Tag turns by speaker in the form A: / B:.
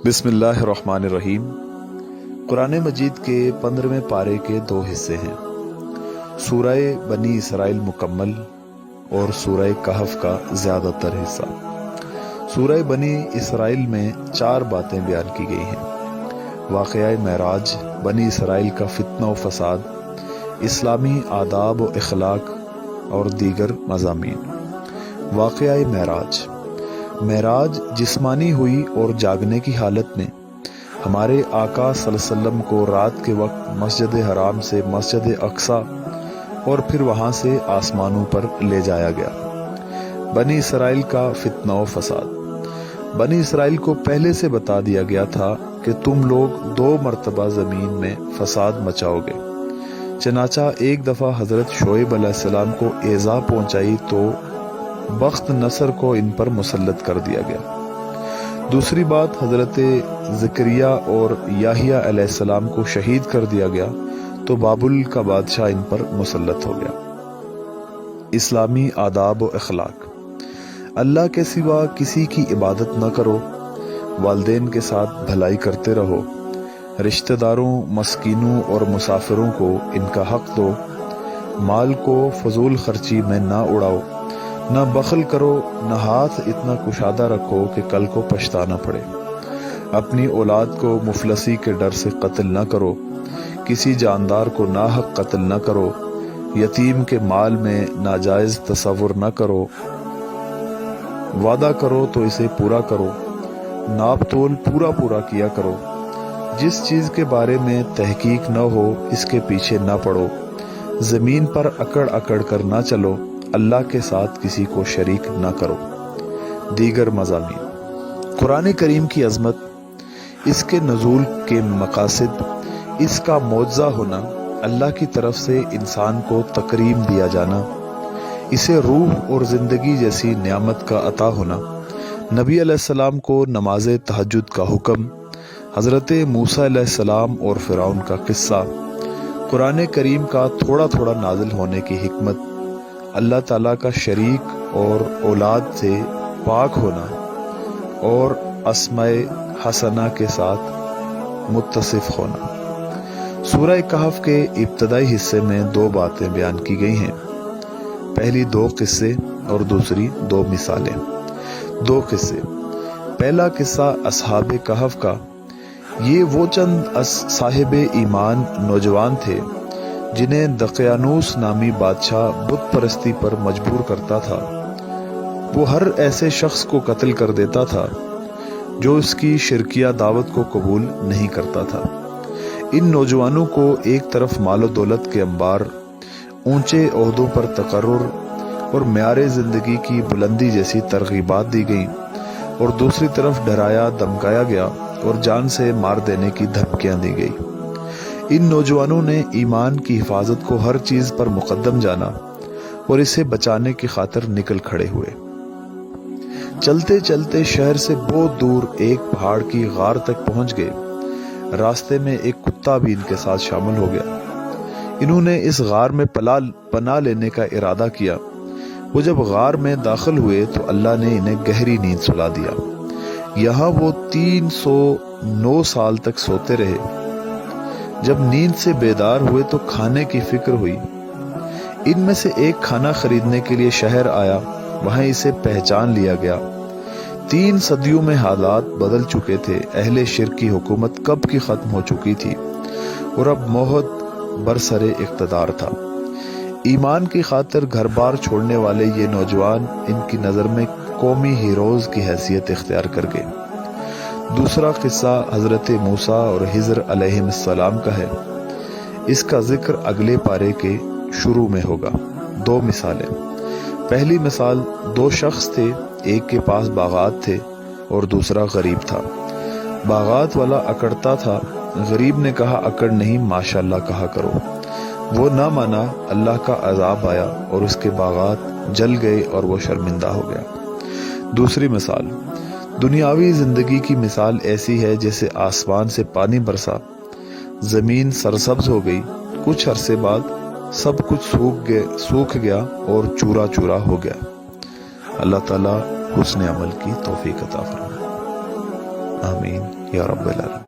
A: بسم اللہ الرحمن الرحیم۔ قرآن مجید کے 15ویں پارے کے 2 حصے ہیں، سورہ بنی اسرائیل مکمل اور سورہ کہف کا زیادہ تر حصہ۔ سورہ بنی اسرائیل میں 4 باتیں بیان کی گئی ہیں: واقعہ معراج، بنی اسرائیل کا فتنہ و فساد، اسلامی آداب و اخلاق اور دیگر مضامین۔ واقعہ معراج جسمانی ہوئی اور جاگنے کی حالت میں ہمارے آقا صلی اللہ علیہ وسلم کو رات کے وقت مسجد حرام سے مسجد اقصی اور پھر وہاں سے آسمانوں پر لے جایا گیا۔ بنی اسرائیل کا فتنہ و فساد۔ بنی اسرائیل کو پہلے سے بتا دیا گیا تھا کہ تم لوگ 2 مرتبہ زمین میں فساد مچاؤ گے۔ چنانچہ ایک دفعہ حضرت شعیب علیہ السلام کو ایذا پہنچائی تو بخت نصر کو ان پر مسلط کر دیا گیا۔ دوسری بات، حضرت زکریا اور یحییٰ علیہ السلام کو شہید کر دیا گیا تو بابل کا بادشاہ ان پر مسلط ہو گیا۔ اسلامی آداب و اخلاق۔ اللہ کے سوا کسی کی عبادت نہ کرو، والدین کے ساتھ بھلائی کرتے رہو، رشتہ داروں، مسکینوں اور مسافروں کو ان کا حق دو، مال کو فضول خرچی میں نہ اڑاؤ، نہ بخل کرو، نہ ہاتھ اتنا کشادہ رکھو کہ کل کو پچھتانا پڑے، اپنی اولاد کو مفلسی کے ڈر سے قتل نہ کرو، کسی جاندار کو ناحق قتل نہ کرو، یتیم کے مال میں ناجائز تصور نہ کرو، وعدہ کرو تو اسے پورا کرو، ناپ تول پورا کیا کرو، جس چیز کے بارے میں تحقیق نہ ہو اس کے پیچھے نہ پڑو، زمین پر اکڑ کر نہ چلو، اللہ کے ساتھ کسی کو شریک نہ کرو۔ دیگر مضامین۔ قرآن کریم کی عظمت، اس کے نزول کے مقاصد، اس کا معجزہ ہونا، اللہ کی طرف سے انسان کو تکریم دیا جانا، اسے روح اور زندگی جیسی نعمت کا عطا ہونا، نبی علیہ السلام کو نماز تہجد کا حکم، حضرت موسیٰ علیہ السلام اور فرعون کا قصہ، قرآن کریم کا تھوڑا نازل ہونے کی حکمت، اللہ تعالیٰ کا شریک اور اولاد سے پاک ہونا اور اسماء حسنہ کے ساتھ متصف ہونا۔ سورہ کہف کے ابتدائی حصے میں 2 باتیں بیان کی گئی ہیں، پہلی 2 قصے اور دوسری 2 مثالیں۔ 2 قصے۔ پہلا قصہ اصحاب کہف کا۔ یہ وہ چند صاحب ایمان نوجوان تھے جنہیں دقیانوس نامی بادشاہ بت پرستی پر مجبور کرتا تھا۔ وہ ہر ایسے شخص کو قتل کر دیتا تھا جو اس کی شرکیہ دعوت کو قبول نہیں کرتا تھا۔ ان نوجوانوں کو ایک طرف مال و دولت کے انبار، اونچے عہدوں پر تقرر اور معیار زندگی کی بلندی جیسی ترغیبات دی گئیں، اور دوسری طرف ڈرایا دھمکایا گیا اور جان سے مار دینے کی دھمکیاں دی گئی۔ ان نوجوانوں نے ایمان کی حفاظت کو ہر چیز پر مقدم جانا اور اسے بچانے کی خاطر نکل کھڑے ہوئے۔ چلتے چلتے شہر سے بہت دور ایک پہاڑ کی غار تک پہنچ گئے۔ راستے میں ایک کتا بھی ان کے ساتھ شامل ہو گیا۔ انہوں نے اس غار میں پناہ لینے کا ارادہ کیا۔ وہ جب غار میں داخل ہوئے تو اللہ نے انہیں گہری نیند سلا دیا۔ یہاں وہ 309 سال تک سوتے رہے۔ جب نیند سے بیدار ہوئے تو کھانے کی فکر ہوئی۔ ان میں سے ایک کھانا خریدنے کے لیے شہر آیا، وہاں اسے پہچان لیا گیا۔ 3 صدیوں میں حالات بدل چکے تھے، اہل شرک کی حکومت کب کی ختم ہو چکی تھی اور اب موحد برسر اقتدار تھا۔ ایمان کی خاطر گھر بار چھوڑنے والے یہ نوجوان ان کی نظر میں قومی ہیروز کی حیثیت اختیار کر گئے۔ دوسرا قصہ حضرت موسیٰ اور خضر علیہ السلام کا ہے۔ اس کا ذکر اگلے پارے کے شروع میں ہوگا۔ 2 مثالیں۔ پہلی مثال، 2 شخص تھے، ایک کے پاس باغات تھے اور دوسرا غریب تھا۔ باغات والا اکڑتا تھا، غریب نے کہا اکڑ نہیں ماشاءاللہ کہا کرو۔ وہ نہ مانا، اللہ کا عذاب آیا اور اس کے باغات جل گئے اور وہ شرمندہ ہو گیا۔ دوسری مثال، دنیاوی زندگی کی مثال ایسی ہے جیسے آسمان سے پانی برسا، زمین سرسبز ہو گئی، کچھ عرصے بعد سب کچھ سوکھ گیا اور چورا چورا ہو گیا۔ اللہ تعالیٰ حسن عمل کی توفیق عطا فرمائے۔ آمین یا رب العالمین.